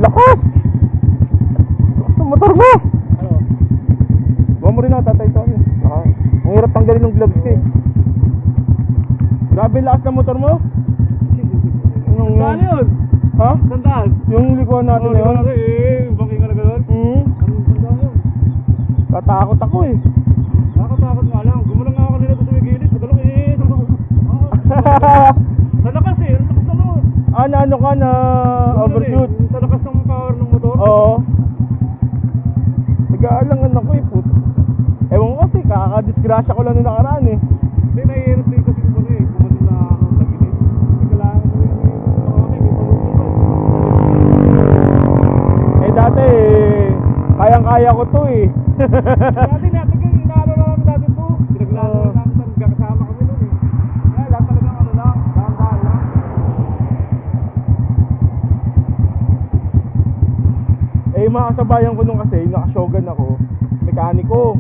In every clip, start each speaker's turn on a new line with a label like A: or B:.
A: Lakas! Lakas ng motor mo!
B: Ano?
A: Buwan mo rin ako, Tatay Tony. Ang hirap tanggalin ng gloves ko eh. Grabe lakas ng motor mo.
B: Saan yun?
A: Ha?
B: Sandaan?
A: Yung likuan natin na yun.
B: Bangking ka na gano'n? Sandaan yun?
A: Tatakot ako eh.
B: Nakakatakot nga lang. Gumulang nga ako kanina sa may gilid. Tagalong Sa lakas eh. Ang lakas na nun.
A: Ano ka na overshoot?
B: Sa lakas ng power ng motor.
A: Oo. Nag-aalangan ako eh, puto. Ewan ko kasi, kakadisgrasya ko lang nung nakaraan eh.
B: Hindi, nahihirap din kasi kung ano eh. Kumanin na ako sa gilid. Hindi kailangan ko rin
A: Eh dati eh, kayang-kaya ko to eh.
B: Dati natin yung inaano na namin dati po. Pinaglalo na namin sa magkakasama kami nun eh. Kaya lahat talagang ano lang, dahan-dahan lang.
A: Eh yung mga kasabayan ko nung kasi, naka-shogun ako, mekaniko.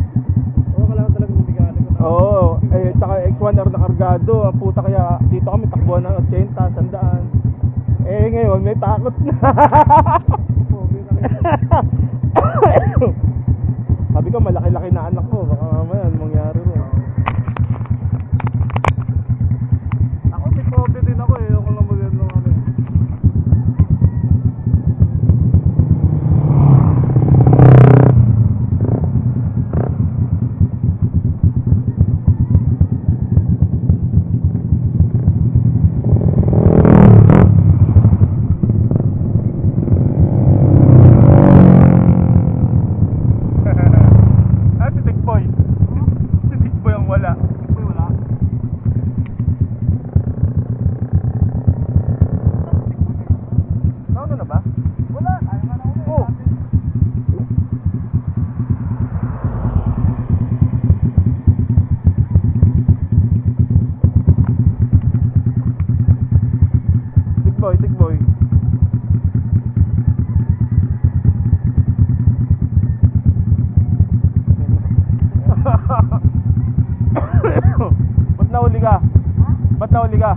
B: Oo, kailangan talagang bibigyan ko na.
A: Oo, eh saka X1R na kargado, ang puta kaya dito kami takbuhan ng 80, 100. Eh ngayon may takot na. Sabi ko malaki-laki na anak ko, baka mamaya ano mangyari rin.
B: Ako, may COVID din ako eh. Ako lang magyan ng ano eh.
A: Si Tikboy. Si Tikboy ang wala.
B: Uy, wala.
A: Ano na ba?
B: Wala. Ayaw nga na ulit.
A: Oh. Tikboy. Ba't nahuli ka? Ba't nahuli ka?